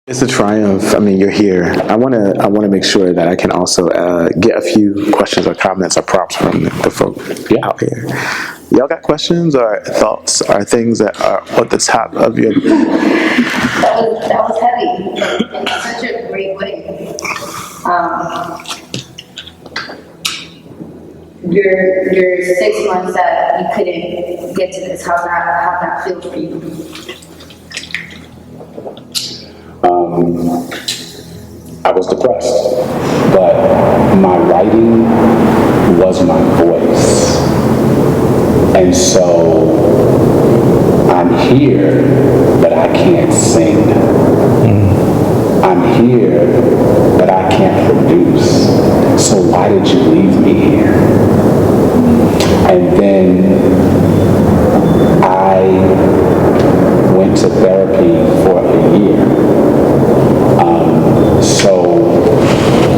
It's a triumph. I mean, you're here. I wanna make sure that I can also get a few questions or comments or props from the folk out here. Y'all got questions or thoughts or things that are at the top of your? That was heavy in such a great way. Your 6 months that you couldn't get to this, how that feel for you? I was depressed, but my writing was my voice. And so I'm here, but I can't sing. I'm here, but I can't produce. So why did you leave me here? And then I went to therapy for a year. So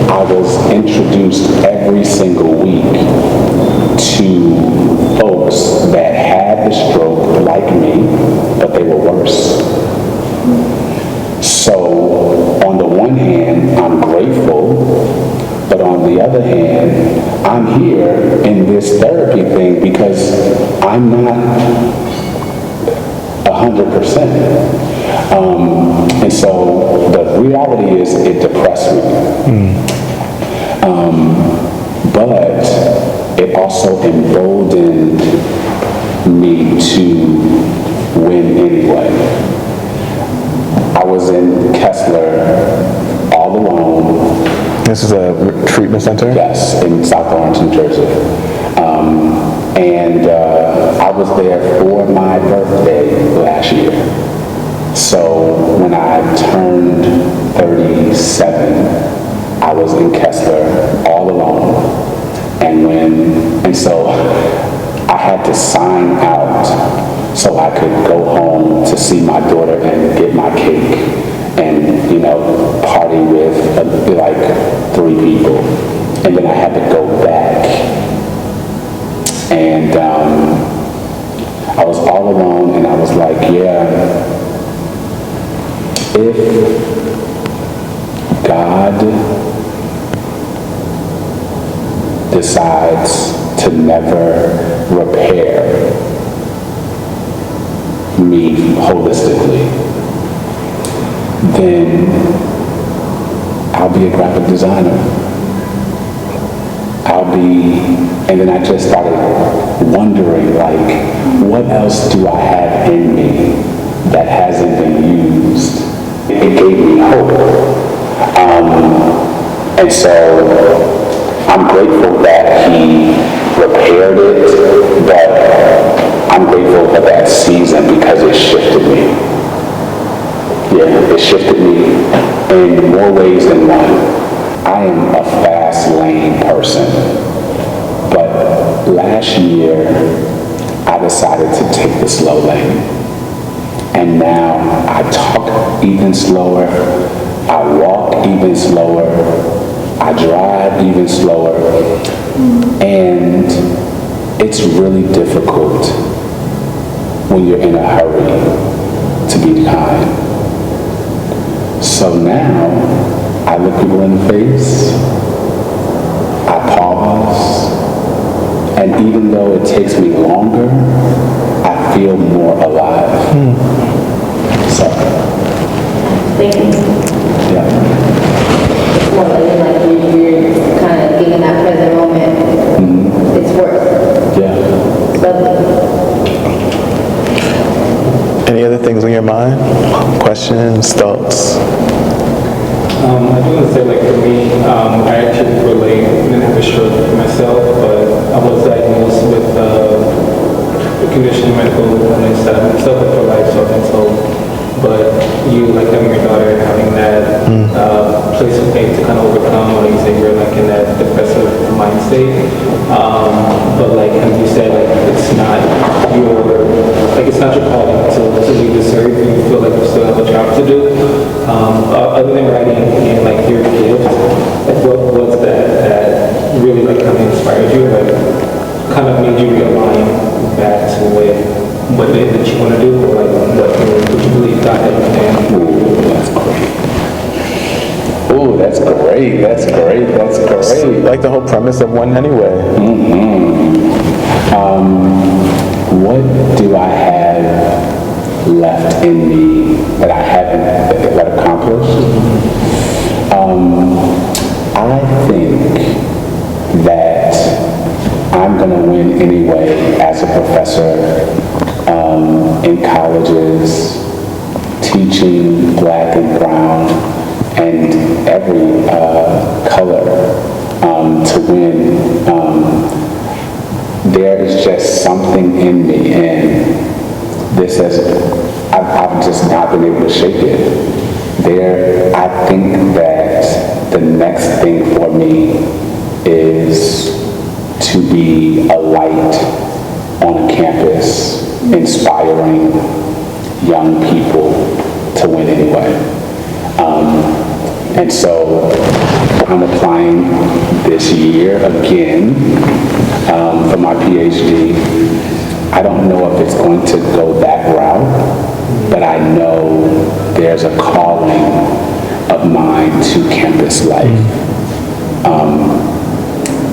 I was introduced every single week to folks that had the stroke like me, but they were worse. So on the one hand, I'm grateful, but on the other hand, I'm here in this therapy thing because I'm not 100%. And so the reality is it depressed me. But it also emboldened me to win anyway. I was in Kessler all alone. This is a treatment center? Yes, in South Orange, New Jersey. And I was there for my birthday last year. So when I turned 37, I was in Kessler all alone. And so I had to sign out so I could go home to see my daughter and get my cake and, party with like 3 people. And then I had to go back. And I was all alone and I was like, if God decides to never repair me holistically, then I'll be a graphic designer. And then I just started wondering, what else do I have in me that hasn't been used? It gave me hope. And so I'm grateful that he repaired it, but I'm grateful for that season because it shifted me. Yeah, it shifted me in more ways than one. I am a fast lane person, but last year I decided to take the slow lane. And now I talk even slower, I walk even slower, I drive even slower, and it's really difficult when you're in a hurry to be kind. So now I look people in the face, I pause, and even though it takes me longer, I feel more alive. So, Thank you. yeah. It's more like you're kind of getting that present moment. It's worth. Yeah. It's lovely. Any other things on your mind? Questions, thoughts? I do want to say, for me, I actually relate. I didn't have a stroke myself, but I was diagnosed with a condition, medical illness that I'm still for life, so I've been told. But you, having your daughter, having that place of pain to kind of overcome, like you say, you're in that depressive mind state. But as you said, it's not your calling to leave this earth, and you feel like you still have a job to do. Other than writing and your gift, what was that really kind of inspired you, kind of made you realign back to what it is that you want to do, or what you believe God had planned? Ooh, that's great. Ooh, that's great. That's great. That's great. Like the whole premise of One Anyway. What do I have left in me that I haven't accomplished? I think that I'm going to win anyway as a professor in colleges, teaching black and brown and every color to win. There is just something in me, and I've just not been able to shake it. I think that the next thing for me is to be a light on a campus, inspiring young people to win anyway. And so I'm applying this year again for my PhD. I don't know if it's going to go that route, but I know there's a calling of mine to campus life.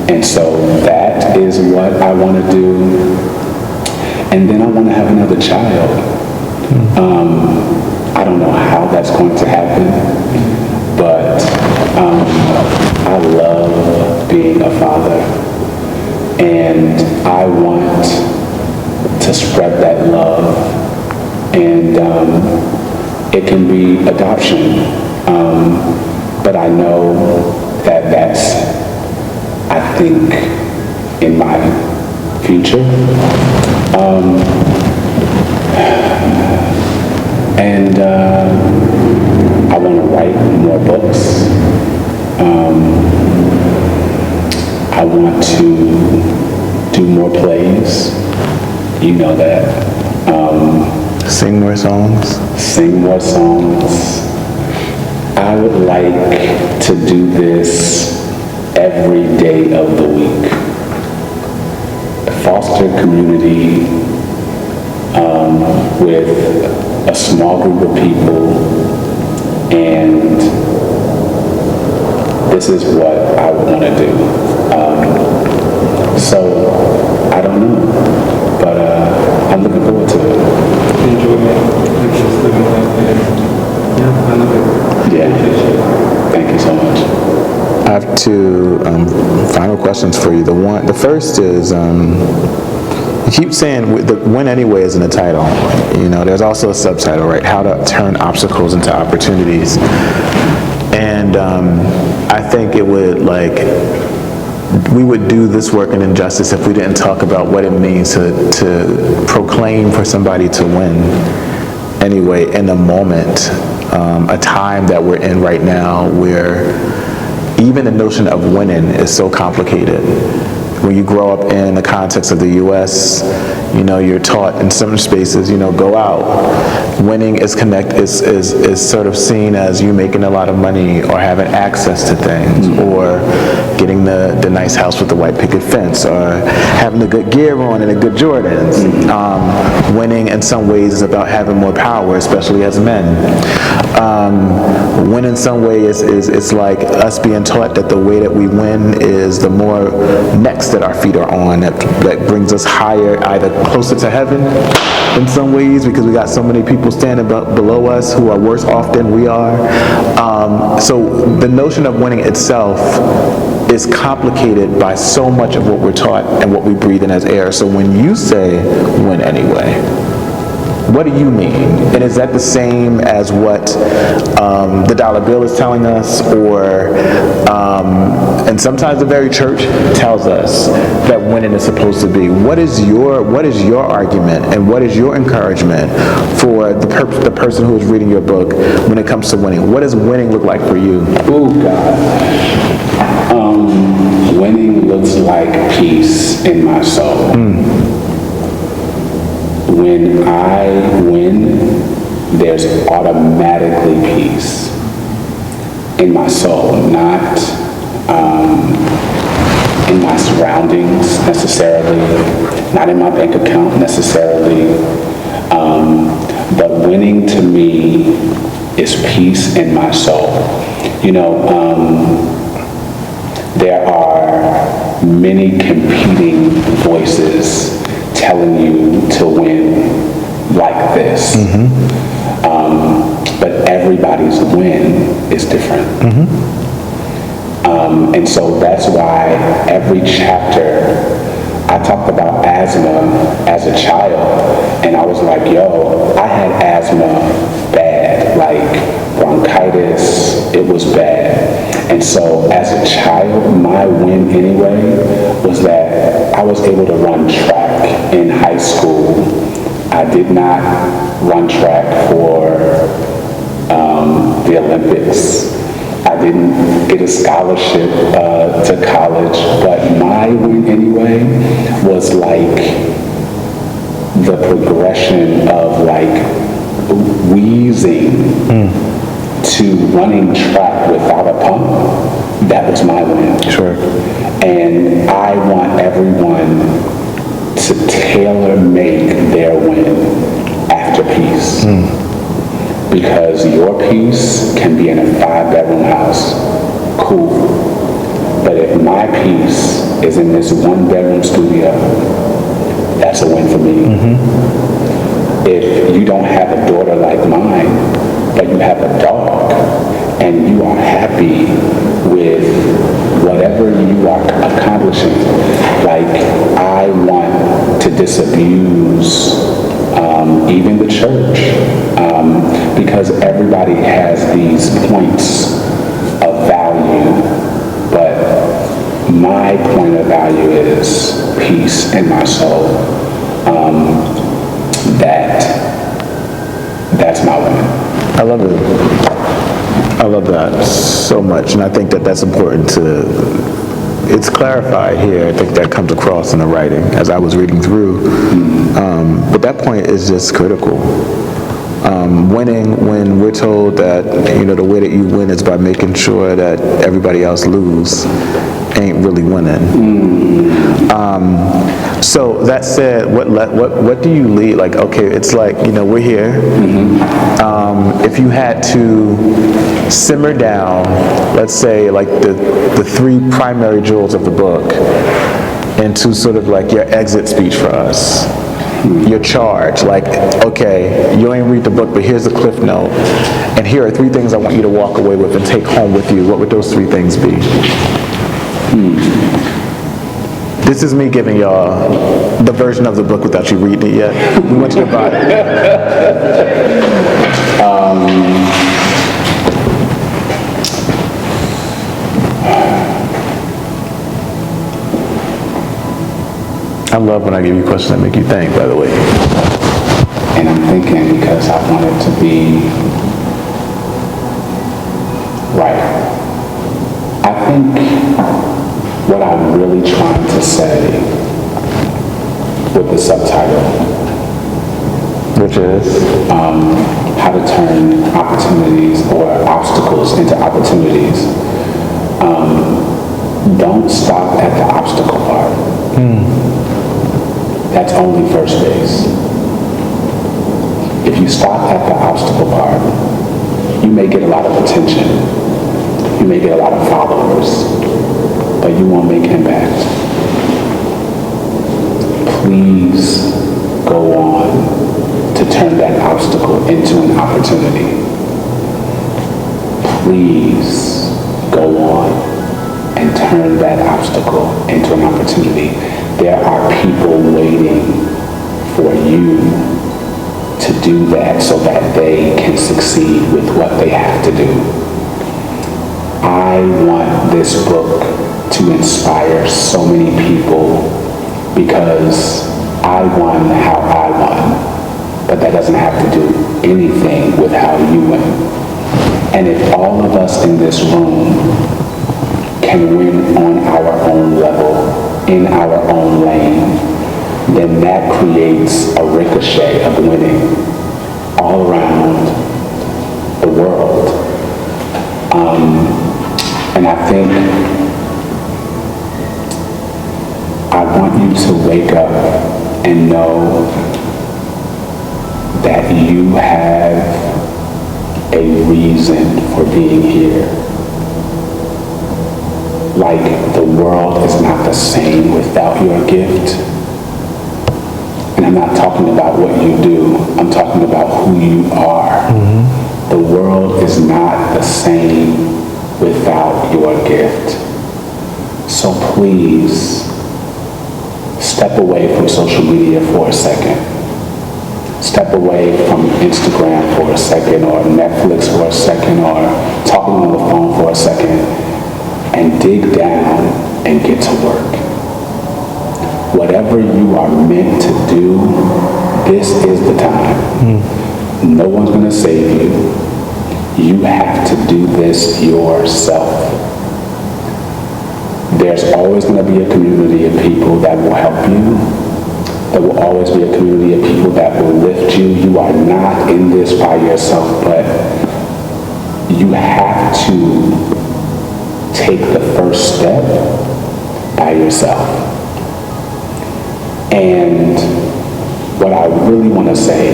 And so that is what I want to do. And then I want to have another child. I don't know how that's going to happen, but I love being a father. And I want to spread that love. And it can be adoption. But I know that that's, I think, in my future. And I want to write more books. I want to do more plays. You know that. Sing more songs. Sing more songs. I would like to do this every day of the week. Foster community with a small group of people, and this is what I want to do. So I don't know, but I'm looking forward to it. Enjoy it. Just living life and yeah, I love it. Yeah. Thank you so much. I have two final questions for you. The first is, you keep saying the Win Anyway is in the title. You know, there's also a subtitle, right? How to turn obstacles into opportunities. And I think it would, we would do this work in injustice if we didn't talk about what it means to proclaim for somebody to win anyway in the moment, a time that we're in right now where even the notion of winning is so complicated. When you grow up in the context of the U.S., you know, you're taught in certain spaces, you know, go out. Winning is sort of seen as you making a lot of money or having access to things, or getting the nice house with the white picket fence, or having the good gear on and the good Jordans. Winning in some ways is about having more power, especially as men. Win in some way it's like us being taught that the way that we win is the more necks that our feet are on, that brings us higher, either closer to heaven in some ways, because we got so many people standing below us who are worse off than we are. So the notion of winning itself is complicated by so much of what we're taught and what we breathe in as air. So when you say win anyway, what do you mean? And is that the same as what the dollar bill is telling us, or and sometimes the very church tells us that winning is supposed to be? What is your argument, and what is your encouragement for the person who is reading your book when it comes to winning? What does winning look like for you? Oh God. Winning looks like peace in my soul. When I win, there's automatically peace in my soul, not in my surroundings necessarily, not in my bank account necessarily, but winning to me is peace in my soul. You know, there are many competing voices telling you to win like this. But everybody's win is different. And so that's why every chapter, I talked about asthma as a child, and I was like, yo, I had asthma bad, like bronchitis, it was bad. And so as a child, my win anyway was that I was able to run track in high school. I did not run track for the Olympics. I didn't get a scholarship to college, but my win anyway was like the progression of like wheezing to running track without a pump. That was my win. Sure. And I want everyone to tailor make their win after peace. Because your piece can be in a 5-bedroom house, cool. But if my piece is in this 1-bedroom studio, that's a win for me. If you don't have a daughter like mine, but you have a dog, and you are happy with whatever you are accomplishing, like I want to disabuse even the church, because everybody has these points of value, but my point of value is peace in my soul. That's my win. I love it. I love that so much, and I think that that's important to, it's clarified here. I think that comes across in the writing as I was reading through. But that point is just critical. Winning, when we're told that, you know, the way that you win is by making sure that everybody else lose, ain't really winning. So that said, what do you lead? Like, okay, it's like, you know, we're here. If you had to simmer down, let's say, like the 3 primary jewels of the book into sort of like your exit speech for us, your charge, like, okay, you ain't read the book, but here's the cliff note, and here are 3 things I want you to walk away with and take home with you. What would those 3 things be? This is me giving y'all the version of the book without you reading it yet. We want you to buy it. I love when I give you questions that make you think, by the way. And I'm thinking because I want it to be right. I think what I'm really trying to say with the subtitle, Which is? how to turn opportunities or obstacles into opportunities. Don't stop at the obstacle part. That's only first base. If you stop at the obstacle part, you may get a lot of attention. You may get a lot of followers, but you won't make impact. Please go on to turn that obstacle into an opportunity. Please go on and turn that obstacle into an opportunity. There are people waiting for you to do that so that they can succeed with what they have to do. I want this book to inspire so many people because I won how I won, but that doesn't have to do anything with how you win. And if all of us in this room can win on our own level, in our own lane, then that creates a ricochet of winning all around the world. And I think I want you to wake up and know that you have a reason for being here. like the world is not the same without your gift. And I'm not talking about what you do, I'm talking about who you are. The world is not the same without your gift. So please, step away from social media for a second. Step away from Instagram for a second, or Netflix for a second, or talking on the phone for a second, and dig down and get to work. Whatever you are meant to do, this is the time. No one's going to save you. You have to do this yourself. There's always going to be a community of people that will help you. There will always be a community of people that will lift you. You are not in this by yourself, but you have to take the first step by yourself. And what I really want to say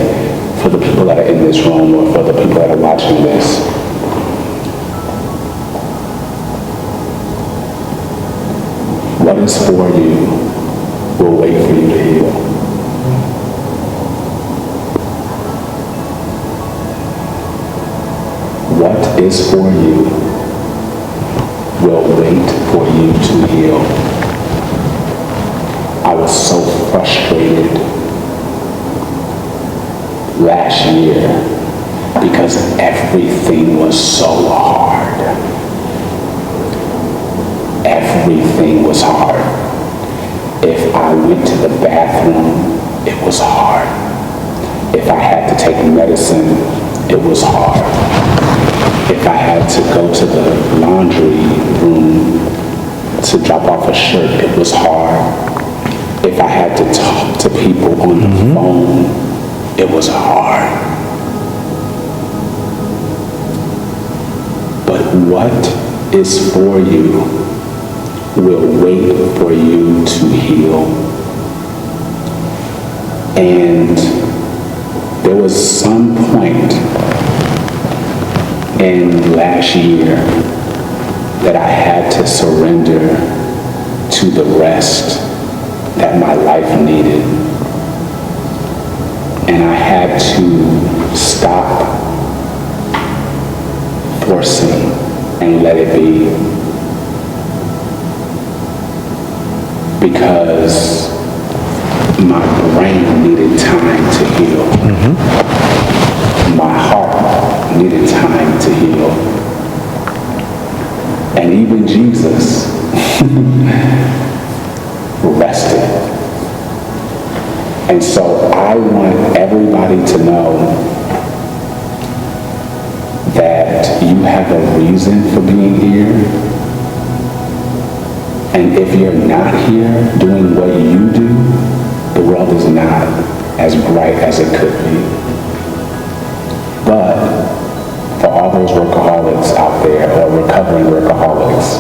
for the people that are in this room, or for the people that are watching this, what is for you will wait for you to heal. What is for you will wait for you to heal. I was so frustrated last year because everything was so hard. Everything was hard. If I went to the bathroom, it was hard. If I had to take medicine, it was hard. If I had to go to the laundry room to drop off a shirt, it was hard. If I had to talk to people on the phone, it was hard. But what is for you will wait for you to heal. And there was some point in last year that I had to surrender to the rest that my life needed. And I had to stop forcing and let it be. Because my brain needed time to heal. My heart needed time to heal. And even Jesus rested. And so I want everybody to know that you have a reason for being here. And if you're not here doing what you do, the world is not as bright as it could be. But for all those workaholics out there, or recovering workaholics,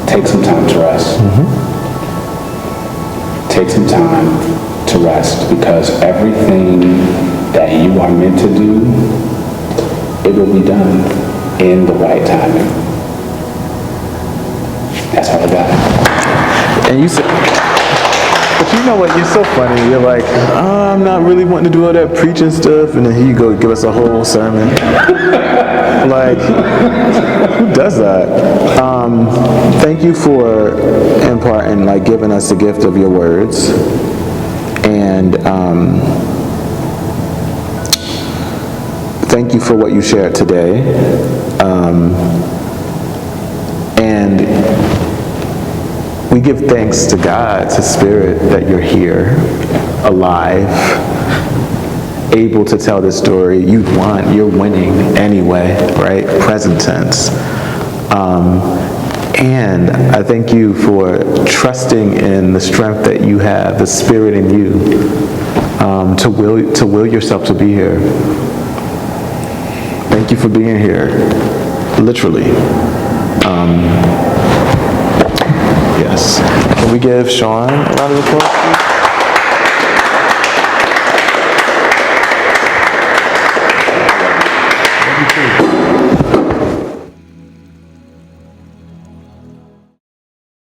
take some time to rest. Take some time to rest, because everything that you are meant to do, it will be done in the right timing. That's all I got. And you said, but you know what, you're so funny. You're like, oh, I'm not really wanting to do all that preaching stuff. And then here you go, give us a whole sermon. Like, who does that? Thank you for imparting, like giving us the gift of your words. And thank you for what you shared today. And we give thanks to God, to Spirit, that you're here, alive, able to tell this story. You won, you're winning anyway, right? Present tense. And I thank you for trusting in the strength that you have, the Spirit in you, to will yourself to be here. Thank you for being here, literally. Yes. Can we give Sean a round of applause, please?